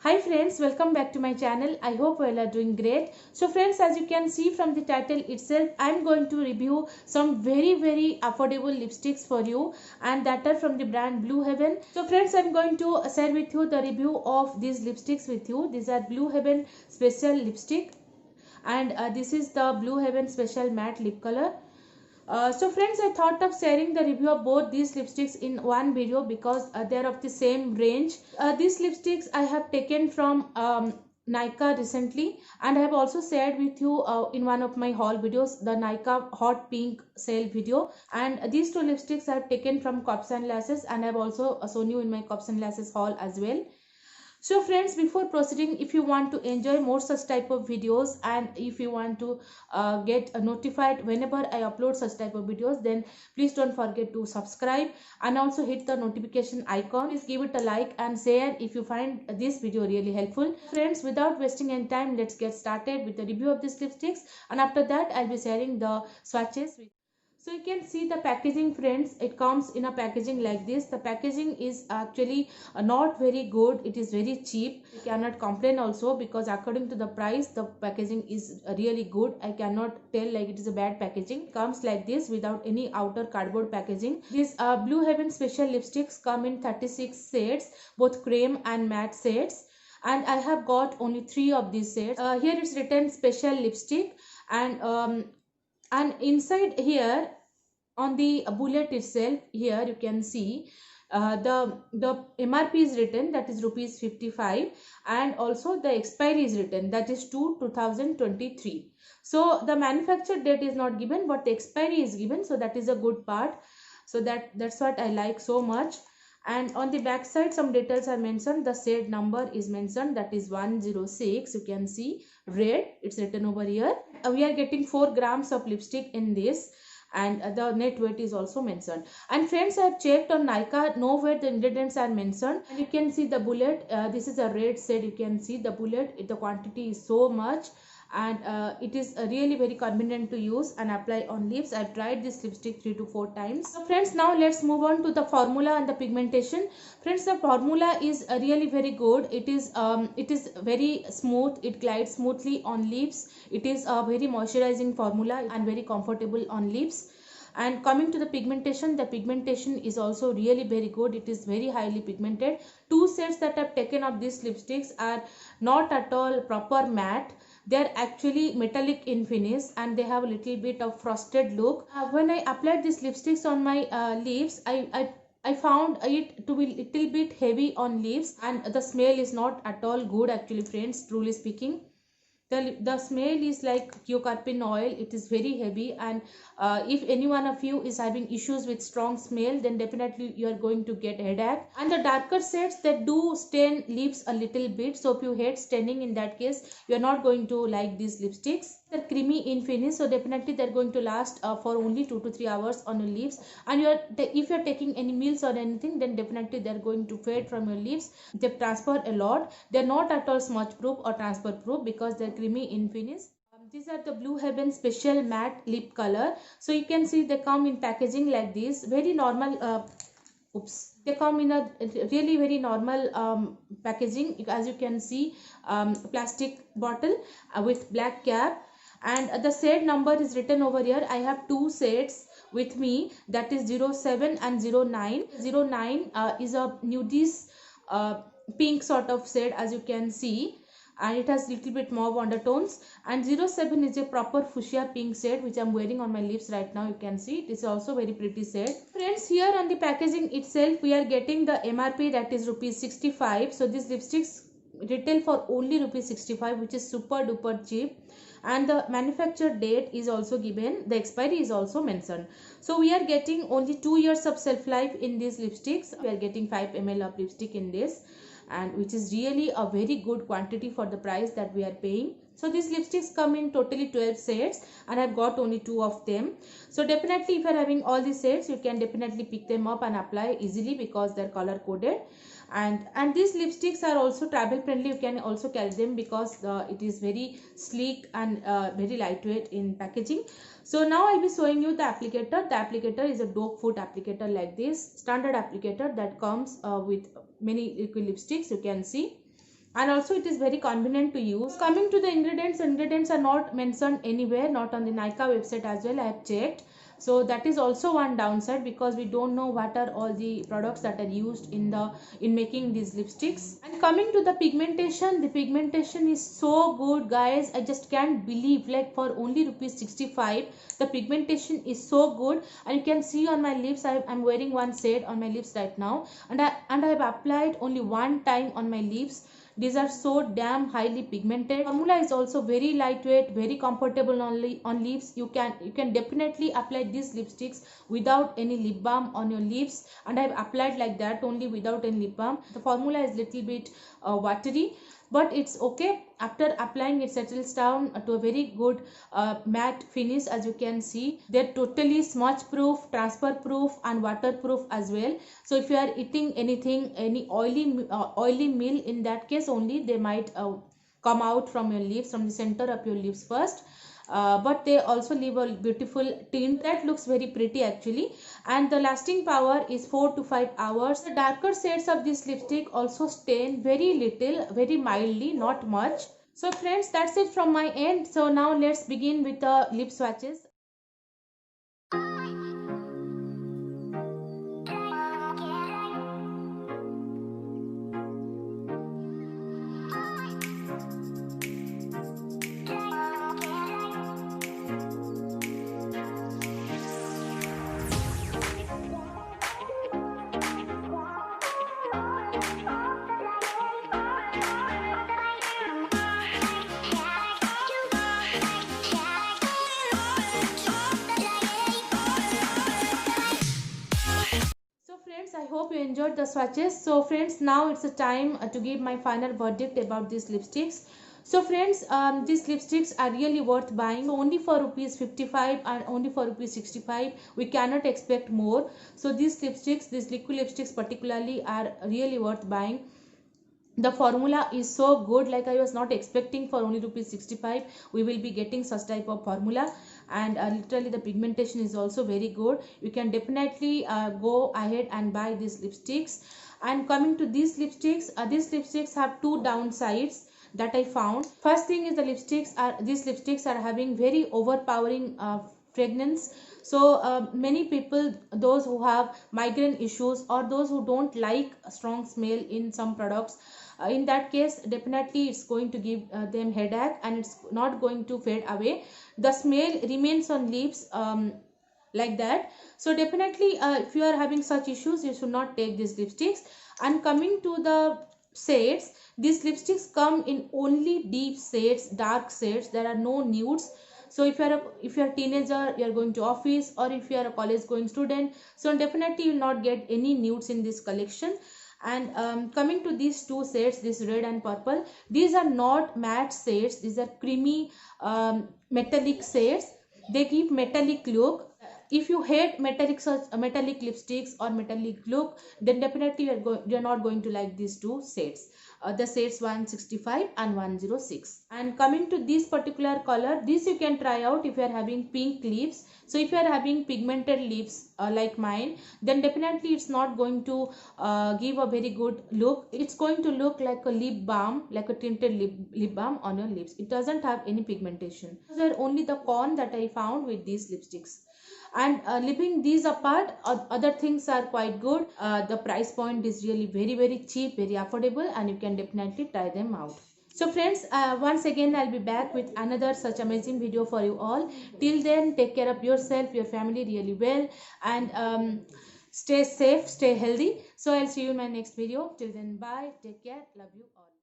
Hi friends, welcome back to my channel. I hope you all are doing great. So friends, as you can see from the title itself, I am going to review some very affordable lipsticks for you, and that are from the brand Blue Heaven. So friends, I am going to share with you the review of these lipsticks with you. These are Blue Heaven special lipstick, and this is the Blue Heaven special matte lip color. So friends, I thought of sharing the review of both these lipsticks in one video because they are of the same range. These lipsticks I have taken from Nykaa recently, and I have also shared with you in one of my haul videos, the Nykaa hot pink sale video. And these two lipsticks I have taken from Cups and Lashes, and I have also shown you in my Cups and Lashes haul as well. So friends, before proceeding, if you want to enjoy more such type of videos, and if you want to get notified whenever I upload such type of videos, then please don't forget to subscribe and also hit the notification icon. Please give it a like and share if you find this video really helpful. Friends, without wasting any time, let's get started with the review of these lipsticks, and after that I'll be sharing the swatches with. So you can see the packaging, friends. It comes in a packaging like this. The packaging is actually not very good. It is very cheap. You cannot complain also, because according to the price, the packaging is really good. I cannot tell like it is a bad packaging. It comes like this without any outer cardboard packaging. These Blue Heaven special lipsticks come in 36 shades, both cream and matte shades, and I have got only 3 of these shades. Here it's written special lipstick, and inside here on the bullet itself, here you can see the MRP is written, that is rupees 55, and also the expiry is written, that is 2023. So the manufacture date is not given, but the expiry is given, so that is a good part. So that's what I like so much. And on the back side some details are mentioned. The shade number is mentioned, that is 106. You can see red, it's written over here. We are getting 4 grams of lipstick in this, and the net weight is also mentioned. And friends, I have checked on Nykaa, nowhere the ingredients are mentioned. And you can see the bullet, this is a red shade. You can see the bullet, the quantity is so much, and it is really very convenient to use and apply on lips. I've tried this lipstick 3 to 4 times. So friends, now let's move on to the formula and the pigmentation. Friends, the formula is really very good. It is very smooth. It glides smoothly on lips. It is a very moisturizing formula and very comfortable on lips. And coming to the pigmentation is also really very good. It is very highly pigmented. 2 sets that I've taken of these lipsticks are not at all proper matte. They are actually metallic in finish, and they have a little bit of frosted look. When I applied these lipsticks on my lips, I found it to be little bit heavy on lips, and the smell is not at all good actually, friends, truly speaking. The smell is like eucalyptus oil. It is very heavy, and if any one of you is having issues with strong smell, then definitely you are going to get headache. And the darker shades that do stain lips a little bit, so if you hate staining, in that case you are not going to like these lipsticks. They're creamy in finish, so definitely they're going to last for only 2 to 3 hours on your lips. And if you're taking any meals or anything, then definitely they're going to fade from your lips. They transfer a lot. They're not at all smudge proof or transfer proof because they're creamy in finish. These are the Blue Heaven special matte lip color. So you can see they come in packaging like this, very normal. Oops, they come in a really very normal packaging. As you can see, plastic bottle with black cap, and the shade number is written over here. I have 2 shades with me, that is 07 and 09. 09 is a nudish pink sort of shade, as you can see, and it has little bit mauve undertones. And 07 is a proper fuchsia pink shade, which I'm wearing on my lips right now. You can see it is also very pretty shade. Friends, here on the packaging itself we are getting the MRP, that is rupees 65. So these lipsticks retail for only rupees 65, which is super duper cheap. And the manufacture date is also given, the expiry is also mentioned. So we are getting only 2 years of shelf life in these lipsticks. We are getting 5 ml of lipstick in this, and which is really a very good quantity for the price that we are paying. So these lipsticks come in totally 12 shades, and I've got only 2 of them. So definitely if you're having all these shades, you can definitely pick them up and apply easily because they're color coded. And these lipsticks are also travel friendly. You can also carry them because it is very sleek and very lightweight in packaging. So now I'll be showing you the applicator. The applicator is a doe foot applicator like this, standard applicator that comes with many liquid lipsticks. You can see and also it is very convenient to use. Coming to the ingredients are not mentioned anywhere, not on the Nykaa website as well, I have checked. So that is also one downside, because we don't know what are all the products that are used in making these lipsticks. And coming to the pigmentation is so good, guys. I just can't believe, like, for only rupees 65 the pigmentation is so good. And you can see on my lips, I'm wearing one shade on my lips right now, and I have applied only one time on my lips. These are so damn highly pigmented. Formula is also very lightweight, very comfortable on lips. You can definitely apply these lipsticks without any lip balm on your lips, and I've applied like that only without any lip balm. The formula is little bit watery, but it's okay. After applying, it settles down to a very good matte finish. As you can see, they're totally smudge proof, transfer proof, and waterproof as well. So if you are eating anything, any oily meal, in that case only they might come out from your lips, from the center of your lips first. But they also leave a beautiful tint that looks very pretty actually. And the lasting power is 4 to 5 hours. The darker shades of this lipstick also stain very little, very mildly, not much. So friends, that's it from my end. So now let's begin with the lip swatches. So friends, I hope you enjoyed the swatches. So friends, now it's a time to give my final verdict about these lipsticks. So friends, these lipsticks are really worth buying. So only for rupees 55 and only for rupees 65, we cannot expect more. So these lipsticks, these liquid lipsticks particularly, are really worth buying. The formula is so good, like I was not expecting for only rupees 65 we will be getting such type of formula. And literally the pigmentation is also very good. You can definitely go ahead and buy these lipsticks. And coming to these lipsticks have two downsides that I found. First thing is these lipsticks are having very overpowering fragrance. So many people, those who have migraine issues or those who don't like a strong smell in some products, in that case definitely it's going to give them headache, and it's not going to fade away. The smell remains on lips like that. So definitely if you are having such issues, you should not take these lipsticks. And coming to the shades, these lipsticks come in only deep shades, dark shades. There are no nudes. So if you're a teenager, you're going to office, or if you're a college going student, so definitely you will not get any nudes in this collection. And coming to these two shades, this red and purple, these are not matte shades. These are creamy metallic shades. They give metallic look. If you hate metallic lipsticks or metallic look, then definitely you're not going to like these two shades, the shades 165 and 106. And coming to this particular color, this you can try out if you are having pink lips. So if you are having pigmented lips like mine, then definitely it's not going to give a very good look. It's going to look like a lip balm, like a tinted lip balm on your lips. It doesn't have any pigmentation. Those are only the con that I found with these lipsticks. And leaving these apart, other things are quite good. The price point is really very cheap, very affordable, and you can definitely try them out. So friends, once again I'll be back with another such amazing video for you all. Till then, take care of yourself, your family really well, and stay safe, stay healthy. So I'll see you in my next video. Till then, bye, take care, love you all.